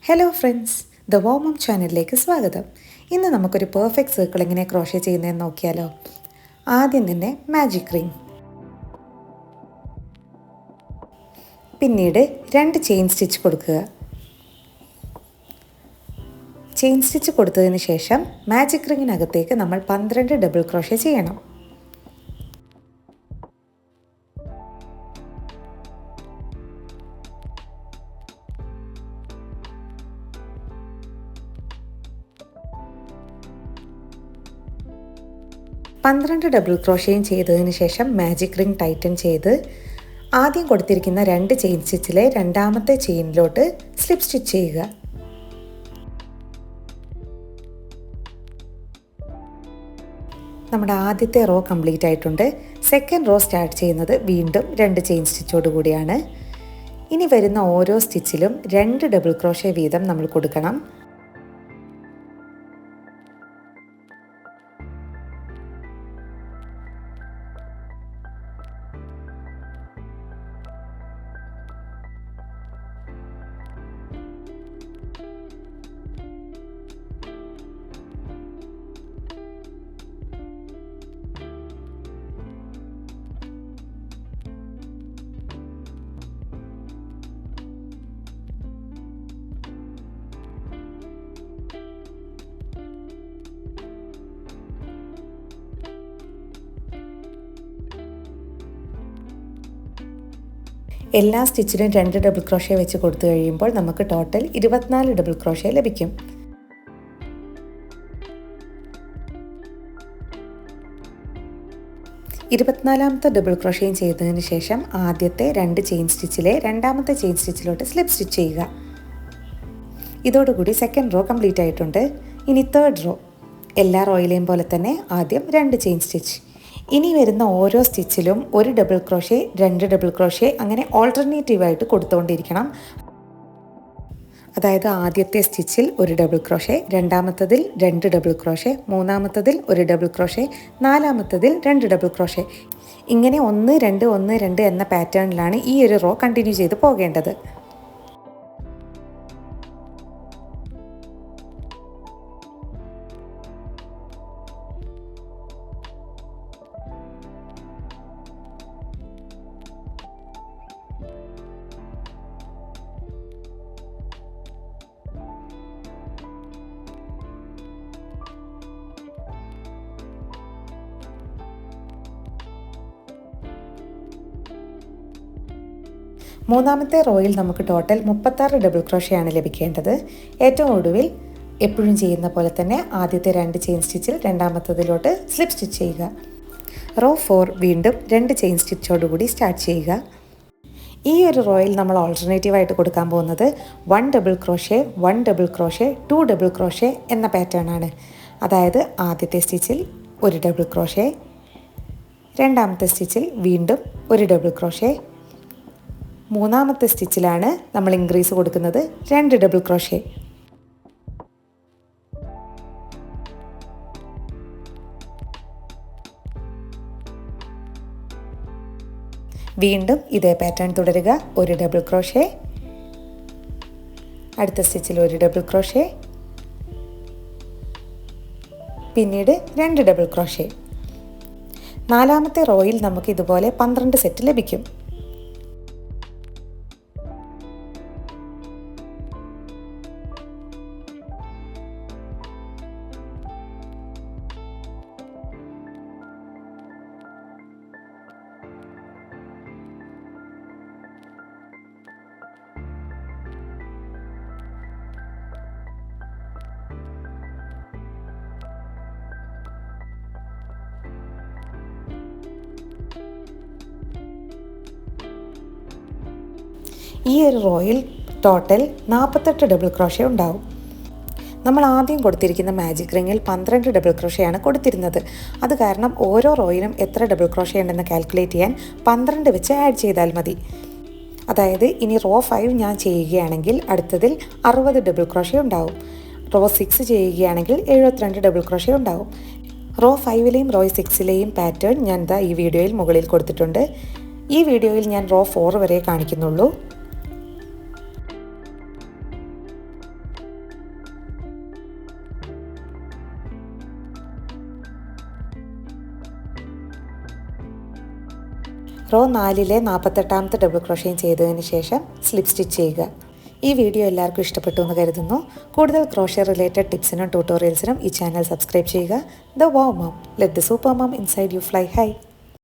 Hello friends, the വോമം ചാനലിലേക്ക് സ്വാഗതം. ഇന്ന് നമുക്കൊരു പെർഫെക്റ്റ് സർക്കിൾ എങ്ങനെ ക്രോഷേ ചെയ്യുന്നതെന്ന് നോക്കിയാലോ. ആദ്യം തന്നെ മാജിക് റിംഗ്, പിന്നീട് 2 ചെയിൻ സ്റ്റിച്ച് കൊടുക്കുക. ചെയിൻ സ്റ്റിച്ച് കൊടുത്തതിന് ശേഷം മാജിക് റിങ്ങിനകത്തേക്ക് നമ്മൾ 12 ഡബിൾ ക്രോഷേ ചെയ്യണം. പന്ത്രണ്ട് ഡബിൾ ക്രോഷയും ചെയ്തതിന് ശേഷം മാജിക് റിംഗ് ടൈറ്റൻ ചെയ്ത് ആദ്യം കൊടുത്തിരിക്കുന്ന 2 ചെയിൻ സ്റ്റിച്ചിലെ രണ്ടാമത്തെ ചെയിനിലോട്ട് സ്ലിപ്പ് സ്റ്റിച്ച് ചെയ്യുക. നമ്മുടെ ആദ്യത്തെ റോ കംപ്ലീറ്റ് ആയിട്ടുണ്ട്. സെക്കൻഡ് റോ സ്റ്റാർട്ട് ചെയ്യുന്നത് വീണ്ടും 2 ചെയിൻ സ്റ്റിച്ചോട് കൂടിയാണ്. ഇനി വരുന്ന ഓരോ സ്റ്റിച്ചിലും 2 ഡബിൾ ക്രോഷേ വീതം നമ്മൾ കൊടുക്കണം. എല്ലാ സ്റ്റിച്ചിലും 2 ഡബിൾ ക്രോഷേ വെച്ച് കൊടുത്തു കഴിയുമ്പോൾ നമുക്ക് ടോട്ടൽ 24 ഡബിൾ ക്രോഷേ ലഭിക്കും. ഇരുപത്തിനാലാമത്തെ ഡബിൾ ക്രോഷയും ചെയ്തതിന് ശേഷം ആദ്യത്തെ 2 ചെയിൻ സ്റ്റിച്ചിലെ രണ്ടാമത്തെ ചെയിൻ സ്റ്റിച്ചിലോട്ട് സ്ലിപ്പ് സ്റ്റിച്ച് ചെയ്യുക. ഇതോടുകൂടി സെക്കൻഡ് റോ കംപ്ലീറ്റ് ആയിട്ടുണ്ട്. ഇനി തേർഡ് റോ, എല്ലാ റോയിലെയും പോലെ തന്നെ ആദ്യം 2 ചെയിൻ സ്റ്റിച്ച്. ഇനി വരുന്ന ഓരോ സ്റ്റിച്ചിലും 1 ഡബിൾ ക്രോഷേ, 2 ഡബിൾ ക്രോഷേ, അങ്ങനെ ഓൾട്ടർനേറ്റീവായിട്ട് കൊടുത്തുകൊണ്ടിരിക്കണം. അതായത് ആദ്യത്തെ സ്റ്റിച്ചിൽ 1 ഡബിൾ ക്രോഷേ, രണ്ടാമത്തതിൽ 2 ഡബിൾ ക്രോഷേ, മൂന്നാമത്തതിൽ 1 ഡബിൾ ക്രോഷേ, നാലാമത്തതിൽ 2 ഡബിൾ ക്രോഷേ. ഇങ്ങനെ 1 2 1 2 എന്ന പാറ്റേണിലാണ് ഈ ഒരു റോ കണ്ടിന്യൂ ചെയ്ത് പോകേണ്ടത്. മൂന്നാമത്തെ റോയിൽ നമുക്ക് ടോട്ടൽ 36 ഡബിൾ ക്രോഷയാണ് ലഭിക്കേണ്ടത്. ഏറ്റവും ഒടുവിൽ എപ്പോഴും ചെയ്യുന്ന പോലെ തന്നെ ആദ്യത്തെ 2 ചെയിൻ സ്റ്റിച്ചിൽ രണ്ടാമത്തതിലോട്ട് സ്ലിപ്പ് സ്റ്റിച്ച് ചെയ്യുക. റോ 4 വീണ്ടും 2 ചെയിൻ സ്റ്റിച്ചോടുകൂടി സ്റ്റാർട്ട് ചെയ്യുക. ഈ ഒരു റോയിൽ നമ്മൾ ഓൾട്ടർനേറ്റീവായിട്ട് കൊടുക്കാൻ പോകുന്നത് 1 double crochet, 1 double crochet, 2 double crochet എന്ന പാറ്റേൺ ആണ്. അതായത് ആദ്യത്തെ സ്റ്റിച്ചിൽ 1 ഡബിൾ ക്രോഷേ, രണ്ടാമത്തെ സ്റ്റിച്ചിൽ വീണ്ടും 1 ഡബിൾ ക്രോഷേ, മൂന്നാമത്തെ സ്റ്റിച്ചിലാണ് നമ്മൾ ഇൻക്രീസ് കൊടുക്കുന്നത് 2 ഡബിൾ ക്രോഷേ. വീണ്ടും ഇതേ പാറ്റേൺ തുടരുക. 1 ഡബിൾ ക്രോഷേ, അടുത്ത സ്റ്റിച്ചിൽ 1 ഡബിൾ ക്രോഷേ, പിന്നീട് 2 ഡബിൾ ക്രോഷേ. നാലാമത്തെ റോയിൽ നമുക്ക് ഇതുപോലെ 12 സെറ്റ് ലഭിക്കും. ഈ ഒരു റോയിൽ ടോട്ടൽ 48 ഡബിൾ ക്രോഷേ ഉണ്ടാവും. നമ്മൾ ആദ്യം കൊടുത്തിരിക്കുന്ന മാജിക് റിങ്ങിൽ 12 ഡബിൾ ക്രോഷയാണ് കൊടുത്തിരുന്നത്. അത് കാരണം ഓരോ റോയിലും എത്ര ഡബിൾ ക്രോഷേ ഉണ്ടെന്ന് കാൽക്കുലേറ്റ് ചെയ്യാൻ 12 വെച്ച് ആഡ് ചെയ്താൽ മതി. അതായത് ഇനി റോ 5 ഞാൻ ചെയ്യുകയാണെങ്കിൽ അടുത്തതിൽ 60 ഡബിൾ ക്രോഷേ ഉണ്ടാവും. റോ 6 ചെയ്യുകയാണെങ്കിൽ 72 ഡബിൾ ക്രോഷേ ഉണ്ടാവും. റോ 5ലെയും റോ 6ലെയും പാറ്റേൺ ഞാൻ ഈ വീഡിയോയിൽ മുകളിൽ കൊടുത്തിട്ടുണ്ട്. ഈ വീഡിയോയിൽ ഞാൻ റോ 4 വരെ കാണിക്കുന്നുള്ളൂ. റോ 4-ലെ 48ാമത്തെ ഡബിൾ ക്രോഷയും ചെയ്തതിന് ശേഷം സ്ലിപ്പ് സ്റ്റിച്ച് ചെയ്യുക. ഈ വീഡിയോ എല്ലാവർക്കും ഇഷ്ടപ്പെട്ടു എന്ന് കരുതുന്നു. കൂടുതൽ ക്രോഷ്യ റിലേറ്റഡ് ടിപ്സിനും ട്യൂട്ടോറിയൽസിനും ഈ ചാനൽ സബ്സ്ക്രൈബ് ചെയ്യുക. The wow mom, let the super mom inside you fly high.